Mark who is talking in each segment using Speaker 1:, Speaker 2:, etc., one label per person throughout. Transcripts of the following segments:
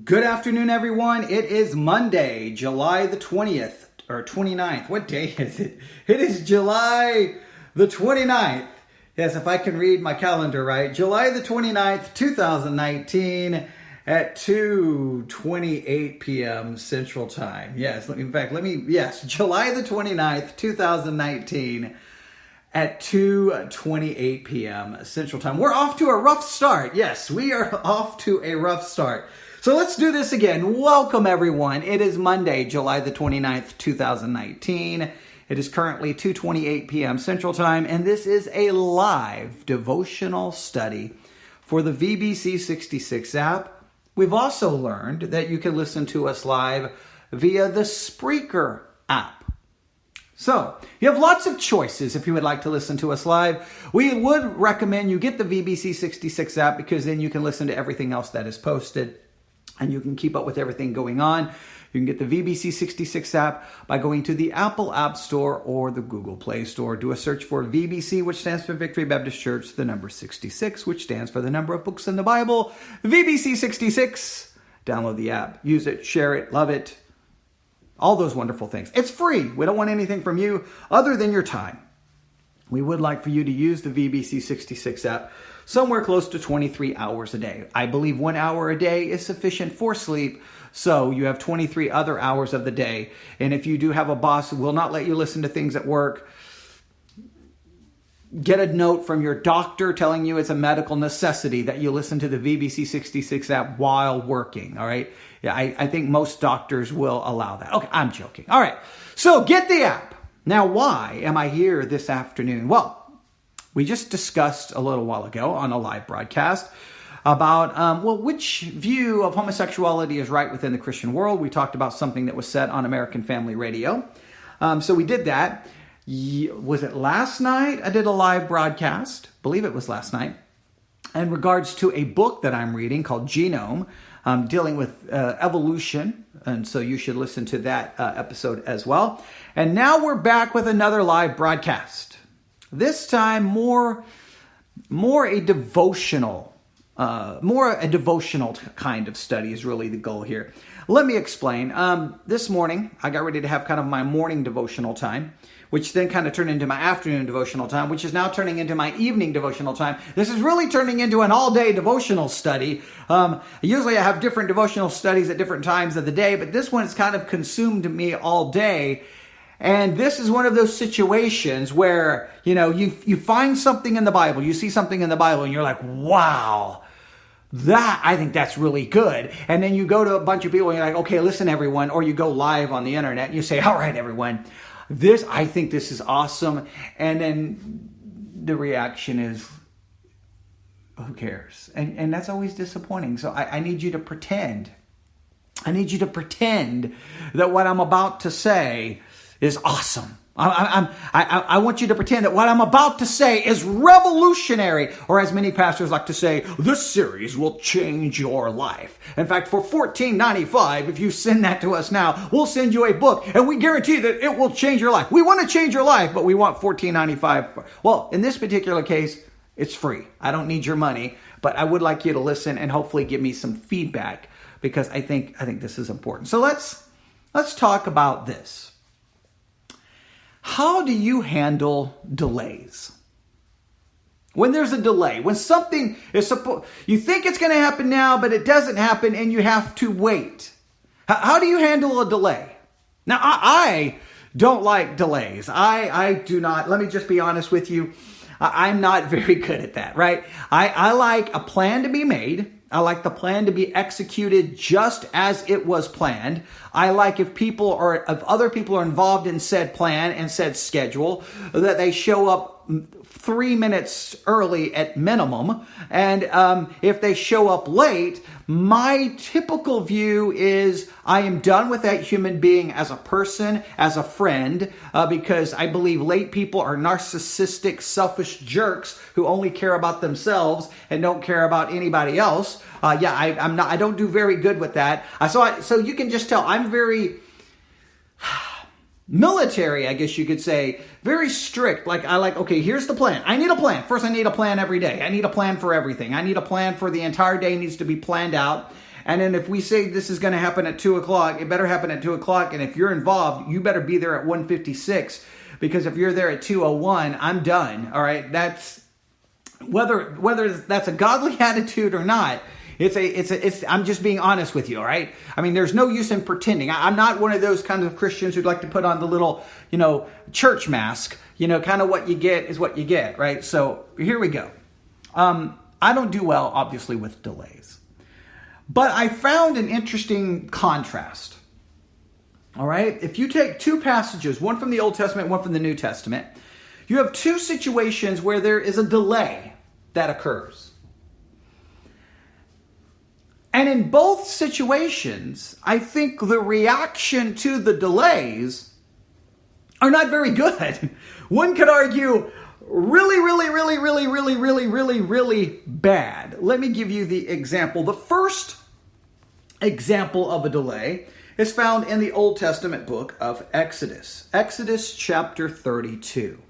Speaker 1: Good afternoon, everyone. It is Monday, July the 20th, or 29th. What day is it? It is July the 29th. Yes, if I can read my calendar right. July the 29th, 2019 at 2:28 p.m. Central Time. Yes, July the 29th, 2019 at 2:28 p.m. Central Time. We're off to a rough start. Yes, we are off to a rough start. So let's do this again. Welcome, everyone. It is Monday, July the 29th, 2019. It is currently 2:28 p.m. Central Time, and this is a live devotional study for the VBC 66 app. We've also learned that you can listen to us live via the Spreaker app. So, you have lots of choices if you would like to listen to us live. We would recommend you get the VBC 66 app because then you can listen to everything else that is posted and you can keep up with everything going on. You can get the VBC 66 app by going to the Apple App Store or the Google Play Store. Do a search for VBC, which stands for Victory Baptist Church, the number 66, which stands for the number of books in the Bible. VBC 66. Download the app. Use it, share it, love it. All those wonderful things. It's free. We don't want anything from you other than your time. We would like for you to use the VBC 66 app somewhere close to 23 hours a day. I believe 1 hour a day is sufficient for sleep, so you have 23 other hours of the day. And if you do have a boss who will not let you listen to things at work, get a note from your doctor telling you it's a medical necessity that you listen to the VBC 66 app while working, all right? Yeah, I think most doctors will allow that. Okay, I'm joking. All right, so get the app. Now, why am I here this afternoon? Well, we just discussed a little while ago on a live broadcast about, which view of homosexuality is right within the Christian world. We talked about something that was said on American Family Radio. So we did that. Was it last night? I did a live broadcast. I believe it was last night. In regards to a book that I'm reading called Genome, dealing with evolution. And so you should listen to that episode as well. And now we're back with another live broadcast. This time more a devotional kind of study is really the goal here. Let me explain. This morning, I got ready to have kind of my morning devotional time, which then kind of turned into my afternoon devotional time, which is now turning into my evening devotional time. This is really turning into an all-day devotional study. Usually I have different devotional studies at different times of the day, but this one has kind of consumed me all day. And this is one of those situations where, you find something in the Bible, you see something in the Bible, and you're like, wow, I think that's really good. And then you go to a bunch of people and you're like, okay, listen, everyone, or you go live on the internet and you say, all right, everyone, I think this is awesome. And then the reaction is, who cares? And that's always disappointing. So I need you to pretend. I need you to pretend that what I'm about to say is awesome. I want you to pretend that what I'm about to say is revolutionary, or as many pastors like to say, this series will change your life. In fact, for $14.95, if you send that to us now, we'll send you a book, and we guarantee that it will change your life. We want to change your life, but we want $14.95. Well, in this particular case, it's free. I don't need your money, but I would like you to listen and hopefully give me some feedback because I think this is important. So let's talk about this. How do you handle delays? When there's a delay, when something is you think it's going to happen now, but it doesn't happen and you have to wait. How do you handle a delay? Now, I don't like delays. I do not. Let me just be honest with you. I'm not very good at that, right? I like a plan to be made. I like the plan to be executed just as it was planned. I like if other people are involved in said plan and said schedule, that they show up 3 minutes early at minimum. And if they show up late, my typical view is I am done with that human being as a person, as a friend, because I believe late people are narcissistic, selfish jerks who only care about themselves and don't care about anybody else. I don't do very good with that. So you can just tell I'm very military, I guess you could say, very strict. Okay, here's the plan. I need a plan. First, I need a plan every day. I need a plan for everything. I need a plan for the entire day needs to be planned out. And then if we say this is going to happen at 2 o'clock, it better happen at 2 o'clock. And if you're involved, you better be there at 1:56, because if you're there at 2:01, I'm done. All right. That's whether that's a godly attitude or not. I'm just being honest with you, all right? I mean, there's no use in pretending. I'm not one of those kinds of Christians who'd like to put on the little, church mask. Kind of what you get is what you get, right? So here we go. I don't do well, obviously, with delays. But I found an interesting contrast, all right? If you take two passages, one from the Old Testament, one from the New Testament, you have two situations where there is a delay that occurs. And in both situations, I think the reaction to the delays are not very good. One could argue really, really, really, really, really, really, really, really bad. Let me give you the example. The first example of a delay is found in the Old Testament book of Exodus. Exodus chapter 32.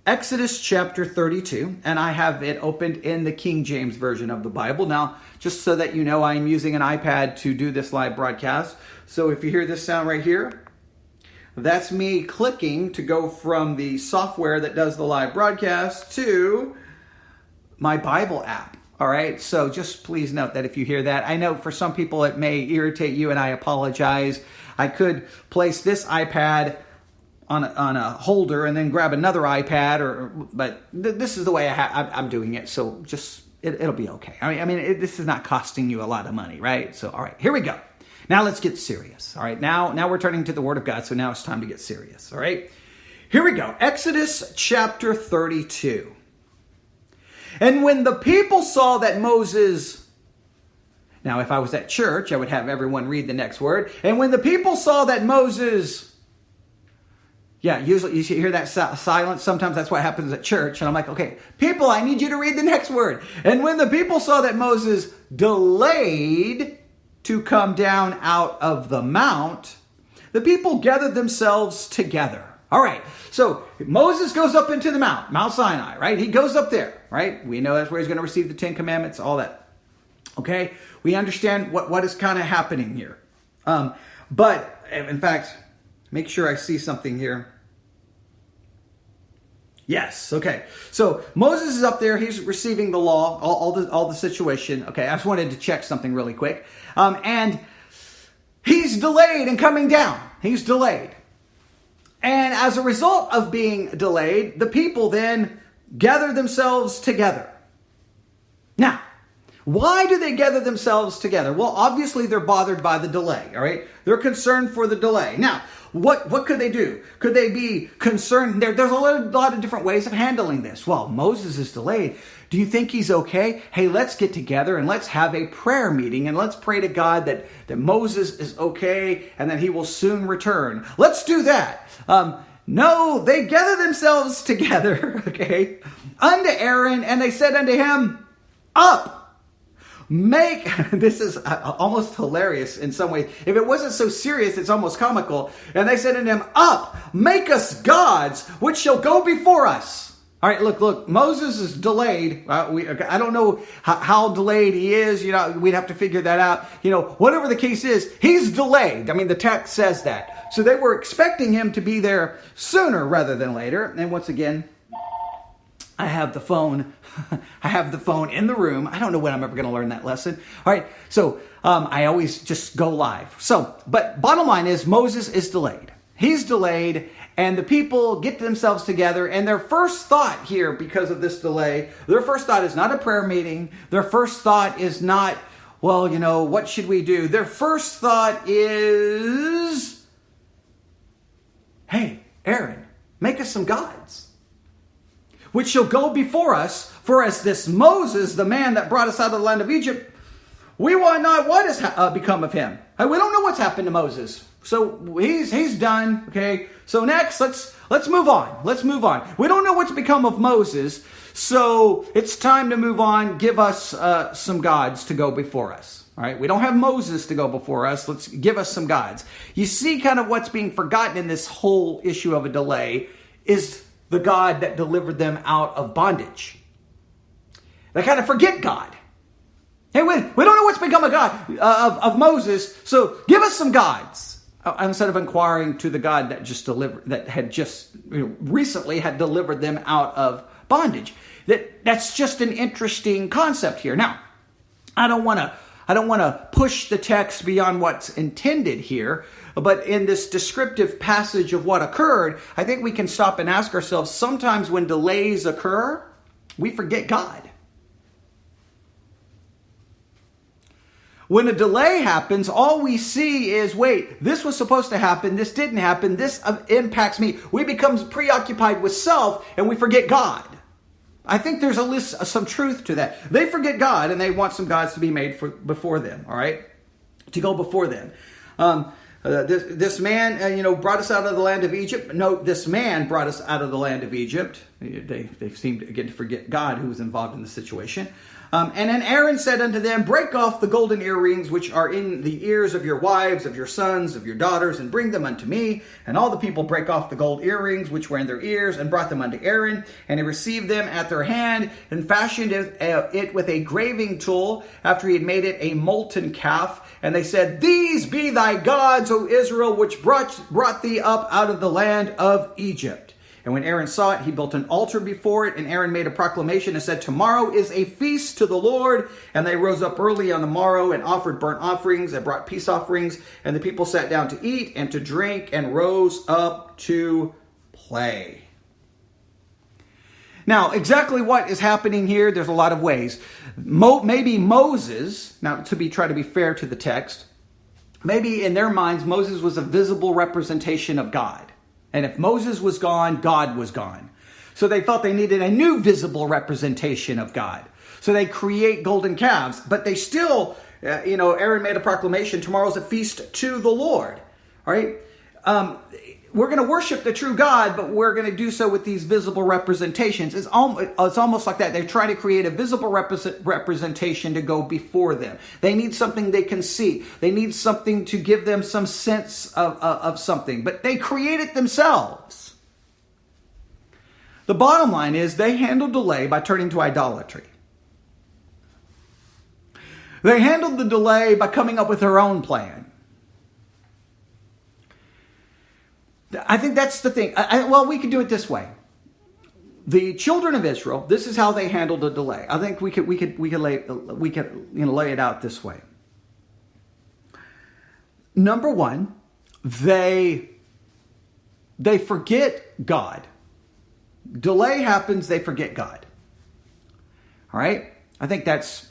Speaker 1: Exodus chapter 32, and I have it opened in the King James Version of the Bible. Now, just so that you know, I'm using an iPad to do this live broadcast. So if you hear this sound right here, that's me clicking to go from the software that does the live broadcast to my Bible app. All right, so just please note that if you hear that, I know for some people it may irritate you, and I apologize. I could place this iPad on a holder and then grab another iPad, but this is the way I'm doing it. So just it'll be okay. I mean, this is not costing you a lot of money, right? So all right, here we go. Now let's get serious. All right, now we're turning to the Word of God. So now it's time to get serious. All right, here we go. Exodus chapter 32. And when the people saw that Moses. Now, if I was at church, I would have everyone read the next word. And when the people saw that Moses. Yeah, usually you hear that silence. Sometimes that's what happens at church. And I'm like, okay, people, I need you to read the next word. And when the people saw that Moses delayed to come down out of the mount, the people gathered themselves together. All right, so Moses goes up into the Mount Sinai, right? He goes up there, right? We know that's where he's going to receive the 10 Commandments, all that. Okay, we understand what is kind of happening here. But in fact, make sure I see something here. Yes, okay. So Moses is up there. He's receiving the law, all the situation. Okay, I just wanted to check something really quick. And he's delayed in coming down. He's delayed. And as a result of being delayed, the people then gather themselves together. Now, why do they gather themselves together? Well, obviously they're bothered by the delay, all right? They're concerned for the delay. Now, what could they do? Could they be concerned? There's a lot of different ways of handling this. Well, Moses is delayed. Do you think he's okay? Hey, let's get together and let's have a prayer meeting and let's pray to God that Moses is okay and that he will soon return. Let's do that. No, they gather themselves together, okay, unto Aaron, and they said unto him, up. This is almost hilarious in some ways. If it wasn't so serious, it's almost comical. And they said unto him, up, make us which shall go before us. All right, look, Moses is delayed. I don't know how delayed he is. We'd have to figure that out. Whatever the case is, he's delayed. I mean, the text says that. So they were expecting him to be there sooner rather than later. And once again, I have the phone. I have the phone in the room. I don't know when I'm ever going to learn that lesson. All right. So I always just go live. But bottom line is Moses is delayed. He's delayed, and the people get themselves together, and their first thought here, because of this delay, their first thought is not a prayer meeting. Their first thought is not, well, what should we do? Their first thought is, hey, Aaron, make us some gods, which shall go before us. For as this Moses, the man that brought us out of the land of Egypt, we want not what has become of him. We don't know what's happened to Moses. So he's done. Okay. So next, let's move on. Let's move on. We don't know what's become of Moses. So it's time to move on. Give us some gods to go before us. All right. We don't have Moses to go before us. Let's give us some gods. You see kind of what's being forgotten in this whole issue of a delay is the God that delivered them out of bondage. They kind of forget God. Hey, we don't know what's become of God, of Moses, so give us some gods. Instead of inquiring to the God that had just recently had delivered them out of bondage. That's just an interesting concept here. Now, I don't want to push the text beyond what's intended here, but in this descriptive passage of what occurred, I think we can stop and ask ourselves, sometimes when delays occur, we forget God. When a delay happens, all we see is, wait, this was supposed to happen, this didn't happen, this impacts me. We become preoccupied with self and we forget God. I think there's some truth to that. They forget God and they want some gods to be made before them, all right? To go before them. This man, brought us out of the land of Egypt. No, this man brought us out of the land of Egypt. They seem to, again, to forget God who was involved in the situation. And then Aaron said unto them, break off the golden earrings which are in the ears of your wives, of your sons, of your daughters, and bring them unto me. And all the people brake off the gold earrings which were in their ears, and brought them unto Aaron. And he received them at their hand, and fashioned it with a graving tool, after he had made it a molten calf. And they said, these be thy gods, O Israel, which brought thee up out of the land of Egypt. And when Aaron saw it, he built an altar before it. And Aaron made a proclamation and said, tomorrow is a feast to the Lord. And they rose up early on the morrow and offered burnt offerings and brought peace offerings. And the people sat down to eat and to drink and rose up to play. Now, exactly what is happening here, there's a lot of ways. Maybe Moses, now try to be fair to the text, maybe in their minds, Moses was a visible representation of God. And if Moses was gone, God was gone. So they felt they needed a new visible representation of God. So they create golden calves. But they still, Aaron made a proclamation, tomorrow's a feast to the Lord. All right? We're going to worship the true God, but we're going to do so with these visible representations. It's almost like that. They're trying to create a visible representation to go before them. They need something they can see. They need something to give them some sense of something. But they create it themselves. The bottom line is they handled delay by turning to idolatry. They handled the delay by coming up with their own plan. I think that's the thing. We could do it this way. The children of Israel, this is how they handled a delay. I think we could lay it out this way. Number one, they forget God. Delay happens, they forget God. All right? I think that's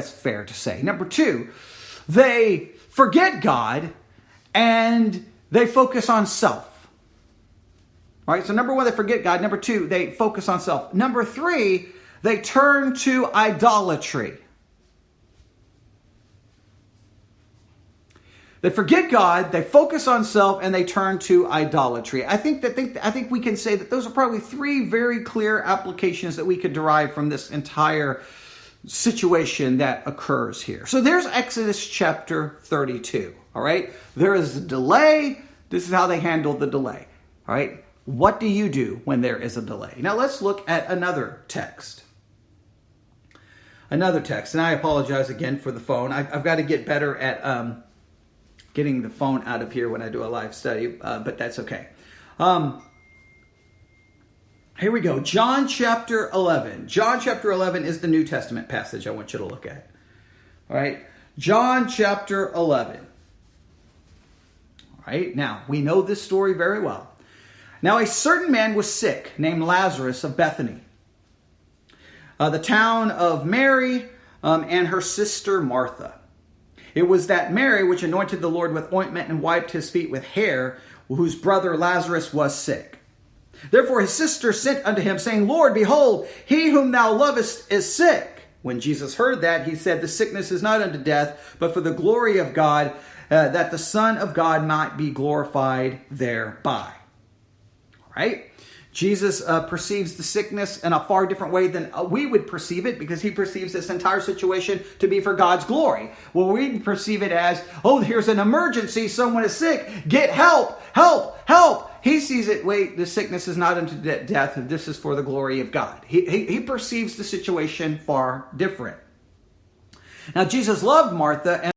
Speaker 1: fair to say. Number two, they forget God and they focus on self. All right, so number one, they forget God. Number two, they focus on self. Number three, they turn to idolatry. They forget God, they focus on self, and they turn to idolatry. I think we can say that those are probably three very clear applications that we could derive from this entire situation that occurs here. So there's Exodus chapter 32. All right, there is a delay. This is how they handled the delay. All right, what do you do when there is a delay? Now let's look at another text. And I apologize again for the phone. I've got to get better at getting the phone out of here when I do a live study, but that's okay. Here we go. John chapter 11. John chapter 11 is the New Testament passage I want you to look at. All right. John chapter 11. All right. Now, we know this story very well. Now, a certain man was sick, named Lazarus of Bethany, the town of Mary and her sister Martha. It was that Mary which anointed the Lord with ointment and wiped his feet with hair, whose brother Lazarus was sick. Therefore his sister sent unto him, saying, Lord, behold, he whom thou lovest is sick. When Jesus heard that, he said, the sickness is not unto death, but for the glory of God, that the Son of God might be glorified thereby. All right? Jesus perceives the sickness in a far different way than we would perceive it, because he perceives this entire situation to be for God's glory. Well, we perceive it as, oh, here's an emergency, someone is sick, get help, help, help. He sees it, wait, the sickness is not unto death, this is for the glory of God. He perceives the situation far different. Now, Jesus loved Martha